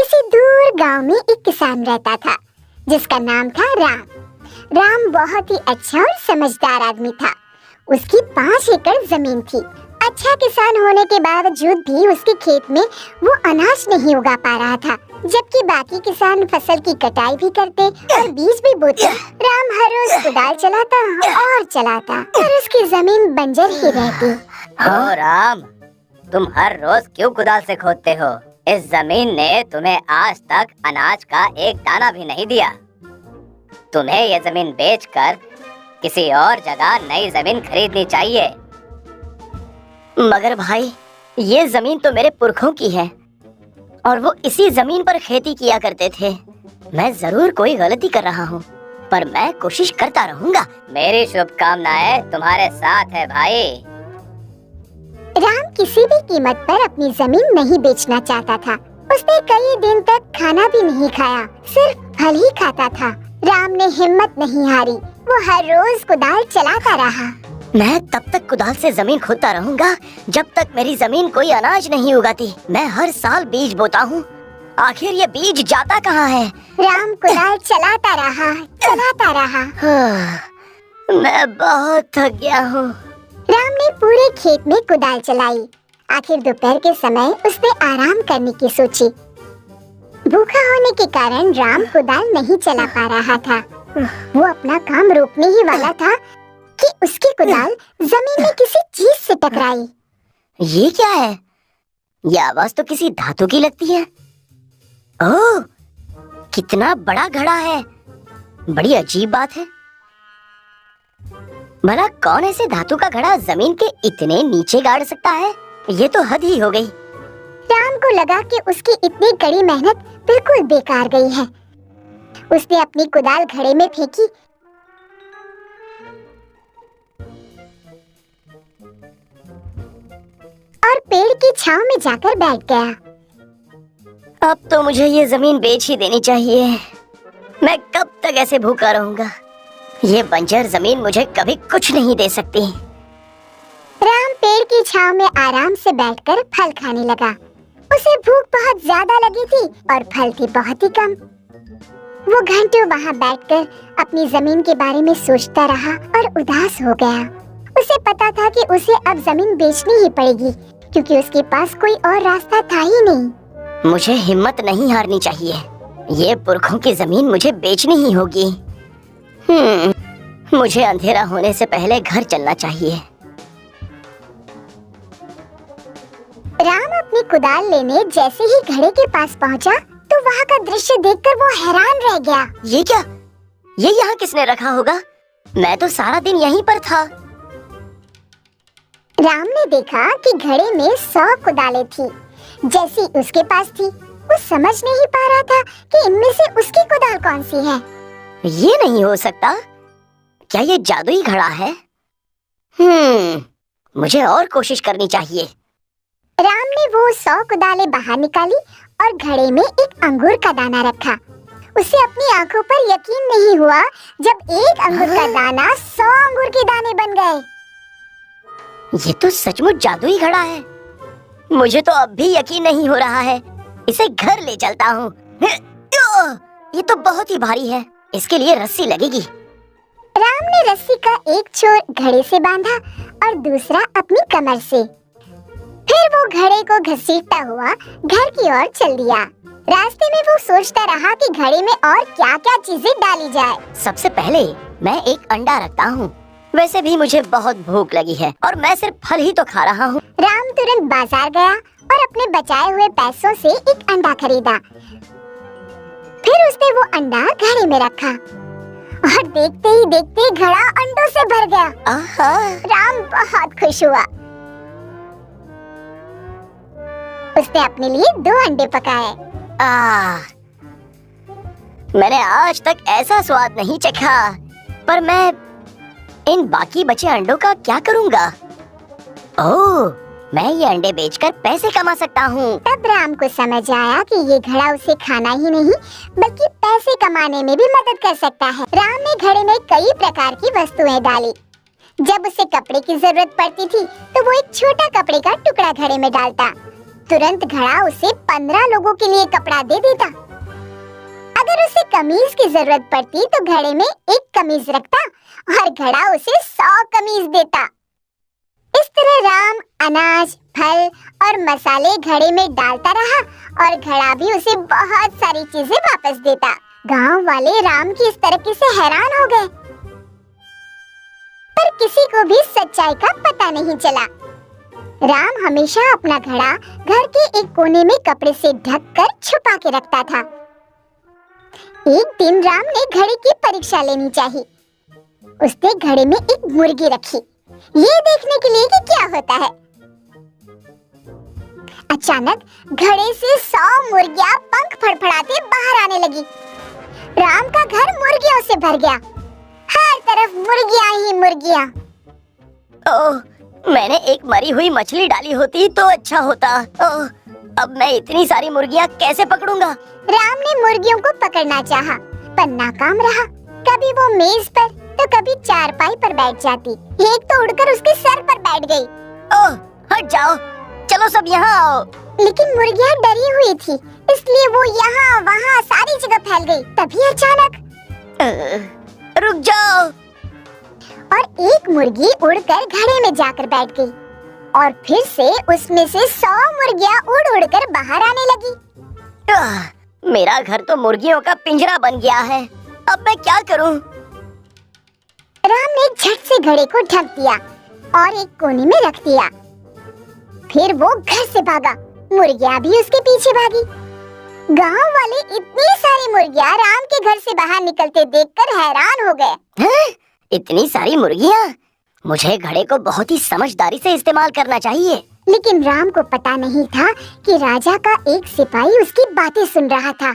किसी दूर गांव में एक किसान रहता था जिसका नाम था राम। राम बहुत ही अच्छा और समझदार आदमी था। उसकी 5 एकड़ जमीन थी। अच्छा किसान होने के बावजूद भी उसके खेत में वो अनाज नहीं उगा पा रहा था, जबकि बाकी किसान फसल की कटाई भी करते और बीज भी बोते। राम हर रोज कुदाल चलाता और चलाता और उसकी जमीन बंजर ही रहती। ओ राम, तुम हर रोज क्यों कुदाल से खोदते हो? इस जमीन ने तुम्हें आज तक अनाज का एक दाना भी नहीं दिया। तुम्हें ये जमीन बेचकर किसी और जगह नई जमीन खरीदनी चाहिए। मगर भाई, ये जमीन तो मेरे पुरखों की है और वो इसी जमीन पर खेती किया करते थे। मैं जरूर कोई गलती कर रहा हूँ, पर मैं कोशिश करता रहूंगा। मेरी शुभकामनाएं तुम्हारे साथ है भाई। राम किसी भी कीमत पर अपनी जमीन नहीं बेचना चाहता था। उसने कई दिन तक खाना भी नहीं खाया, सिर्फ फल ही खाता था। राम ने हिम्मत नहीं हारी। वो हर रोज कुदाल चलाता रहा। मैं तब तक कुदाल से जमीन खोदता रहूंगा जब तक मेरी जमीन कोई अनाज नहीं उगाती। मैं हर साल बीज बोता हूँ, आखिर ये बीज जाता कहाँ है? राम कुदाल चलाता रहा। मैं बहुत थक गया हूँ। राम ने पूरे खेत में कुदाल चलाई। आखिर दोपहर के समय उसने आराम करने की सोची। भूखा होने के कारण राम कुदाल नहीं चला पा रहा था। वो अपना काम रोकने ही वाला था कि उसकी कुदाल जमीन में किसी चीज से टकराई। ये क्या है? ये आवाज तो किसी धातु की लगती है। ओह, कितना बड़ा घड़ा है। बड़ी अजीब बात है। भला कौन ऐसे धातु का घड़ा जमीन के इतने नीचे गाड़ सकता है? ये तो हद ही हो गई। राम को लगा कि उसकी इतनी कड़ी मेहनत बिल्कुल बेकार गई है। उसने अपनी कुदाल घड़े में फेंकी और पेड़ की छांव में जाकर बैठ गया। अब तो मुझे ये जमीन बेच ही देनी चाहिए। मैं कब तक ऐसे भूखा रहूंगा? ये बंजर जमीन मुझे कभी कुछ नहीं दे सकती। राम पेड़ की छांव में आराम से बैठकर फल खाने लगा। उसे भूख बहुत ज्यादा लगी थी और फल थे बहुत ही कम। वो घंटों वहां बैठकर अपनी जमीन के बारे में सोचता रहा और उदास हो गया। उसे पता था कि उसे अब जमीन बेचनी ही पड़ेगी, क्योंकि उसके पास कोई और रास्ता था ही नहीं। मुझे हिम्मत नहीं हारनी चाहिए। ये पुरखों की जमीन मुझे बेचनी ही होगी। मुझे अंधेरा होने से पहले घर चलना चाहिए। राम अपनी कुदाल लेने जैसे ही घड़े के पास पहुंचा तो वहाँ का दृश्य देखकर वो हैरान रह गया। ये क्या? ये यहाँ किसने रखा होगा? मैं तो सारा दिन यहीं पर था। राम ने देखा कि घड़े में 100 कुदालें थी जैसी उसके पास थी। वो समझ नहीं पा रहा था कि इनमें से उसकी कुदाल कौन सी है। ये नहीं हो सकता। क्या ये जादुई घड़ा है? मुझे और कोशिश करनी चाहिए। राम ने वो 100 कुदालें बाहर निकाली और घड़े में एक अंगूर का दाना रखा। उसे अपनी आंखों पर यकीन नहीं हुआ जब एक अंगूर का दाना 100 अंगूर के दाने बन गए। ये तो सचमुच जादुई घड़ा है। मुझे तो अब भी यकीन नहीं हो रहा है। इसे घर ले चलता हूँ। ये तो बहुत ही भारी है। इसके लिए रस्सी लगेगी। राम ने रस्सी का एक छोर घड़े से बांधा और दूसरा अपनी कमर से। फिर वो घड़े को घसीटता हुआ घर की ओर चल दिया। रास्ते में वो सोचता रहा कि घड़े में और क्या-क्या चीजें डाली जाए। सबसे पहले मैं एक अंडा रखता हूँ। वैसे भी मुझे बहुत भूख लगी है और मैं सिर्फ फल ही तो खा रहा हूँ। राम तुरंत बाजार गया और अपने बचाए हुए पैसों से एक अंडा खरीदा। फिर उसने वो अंडा घड़े में रखा और देखते ही देखते घड़ा अंडों से भर गया। राम बहुत खुश हुआ। उसने अपने लिए 2 अंडे पकाए। मैंने आज तक ऐसा स्वाद नहीं चखा। पर मैं इन बाकी बचे अंडों का क्या करूँगा? ओह, मैं ये अंडे बेचकर पैसे कमा सकता हूँ। तब राम को समझ आया कि ये घड़ा उसे खाना ही नहीं बल्कि पैसे कमाने में भी मदद कर सकता है। राम ने घड़े में कई प्रकार की वस्तुएं डाली। जब उसे कपड़े की जरूरत पड़ती थी तो वो एक छोटा कपड़े का टुकड़ा घड़े में डालता। तुरंत घड़ा उसे 15 लोगों के लिए कपड़ा दे देता। अगर उसे कमीज की जरूरत पड़ती तो घड़े में एक कमीज रखता और घड़ा उसे 100 कमीज देता। इस तरह राम अनाज, फल और मसाले घड़े में डालता रहा और घड़ा भी उसे बहुत सारी चीजें वापस देता। गांव वाले राम की इस तरक्की से हैरान हो गए, पर किसी को भी सच्चाई का पता नहीं चला। राम हमेशा अपना घड़ा घर के एक कोने में कपड़े से ढककर छुपा के रखता था। एक दिन राम ने घड़े की परीक्षा लेनी चाहिए। उसने घड़े में एक मुर्गी रखी, ये देखने के लिए कि क्या होता है। अचानक घड़े से 100 मुर्गियां पंख फड़फड़ाते बाहर आने लगी। राम का घर मुर्गियों से भर गया, हर तरफ मुर्गियां ही मुर्गियां। ओह, मैंने एक मरी हुई मछली डाली होती तो अच्छा होता। ओह, अब मैं इतनी सारी मुर्गियां कैसे पकड़ूंगा? राम ने मुर्गियों को पकड़ना चाहा, पर नाकाम रहा। कभी वो मेज पर तो कभी चारपाई पर बैठ जाती। एक तो उड़कर उसके सर पर बैठ गई। ओह, हट जाओ, चलो सब यहाँ आओ। लेकिन मुर्गियाँ डरी हुई थी, इसलिए वो यहाँ वहाँ सारी जगह फैल गई। तभी अचानक रुक जाओ। और एक मुर्गी उड़कर घड़े में जाकर बैठ गई और फिर से उसमें से 100 मुर्गियाँ उड़ उड़कर बाहर आने लगी। मेरा घर तो मुर्गियों का पिंजरा बन गया है, अब मैं क्या करूं? राम ने झट से घड़े को ढक दिया और एक कोने में रख दिया। फिर वो घर से भागा, मुर्गियाँ भी उसके पीछे भागी। गांव वाले इतनी सारी मुर्गियाँ राम के घर से बाहर निकलते देखकर हैरान हो गए। इतनी सारी मुर्गियाँ? मुझे घड़े को बहुत ही समझदारी से इस्तेमाल करना चाहिए। लेकिन राम को पता नहीं था कि राजा का एक सिपाही उसकी बातें सुन रहा था।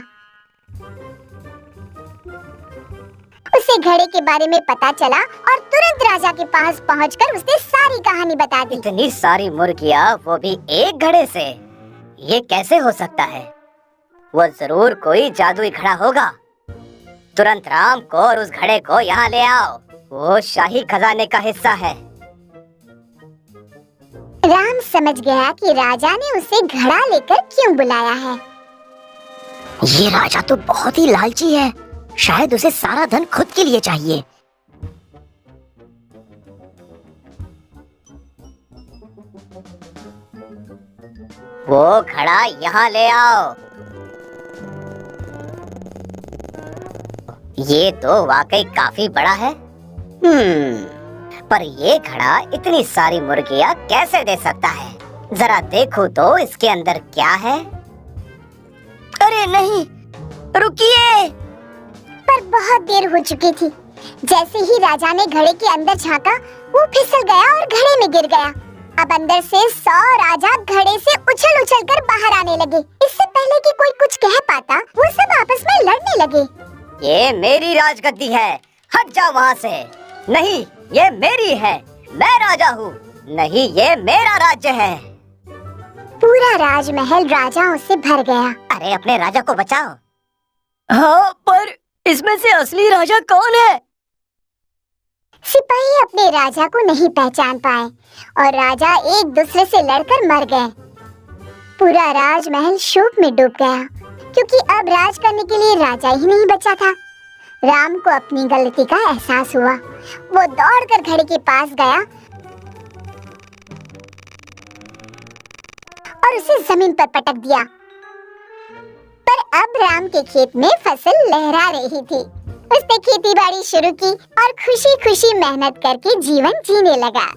उसे घड़े के बारे में पता चला और तुरंत राजा के पास पहुंचकर उसने सारी कहानी बता दी। इतनी सारी मुर्गियाँ, वो भी एक घड़े से? ये कैसे हो सकता है? वो जरूर कोई जादुई घड़ा होगा। तुरंत राम को और उस घड़े को यहाँ ले आओ, वो शाही खजाने का हिस्सा है। राम समझ गया कि राजा ने उसे घड़ा लेकर क्यों बुलाया है। ये राजा तो बहुत ही लालची है, शायद उसे सारा धन खुद के लिए चाहिए। वो घड़ा यहाँ ले आओ। ये तो वाकई काफी बड़ा है। पर ये घड़ा इतनी सारी मुर्गियाँ कैसे दे सकता है? जरा देखो तो इसके अंदर क्या है। अरे नहीं, रुकिए। पर बहुत देर हो चुकी थी। जैसे ही राजा ने घड़े के अंदर झांका, वो फिसल गया और घड़े में गिर गया। अब अंदर से 100 राजा घड़े से उछल उछल कर बाहर आने लगे। इससे पहले कि कोई कुछ कह पाता, वो सब आपस में लड़ने लगे। ये मेरी राजगद्दी है, हट जाओ वहाँ से। नहीं, ये मेरी है, मैं राजा हूँ। नहीं, ये मेरा राज्य है। पूरा राजमहल राजाओं से भर गया। अरे अपने राजा को बचाओ। हाँ, पर इसमें से असली राजा कौन है? सिपाही अपने राजा को नहीं पहचान पाए और राजा एक दूसरे से लड़कर मर गए। पूरा राजमहल शोक में डूब गया, क्योंकि अब राज करने के लिए राजा ही नहीं बचा था। राम को अपनी गलती का एहसास हुआ। वो दौड़कर घड़े के पास गया और उसे जमीन पर पटक दिया। पर अब राम के खेत में फसल लहरा रही थी। उसने खेती बाड़ी शुरू की और खुशी खुशी मेहनत करके जीवन जीने लगा।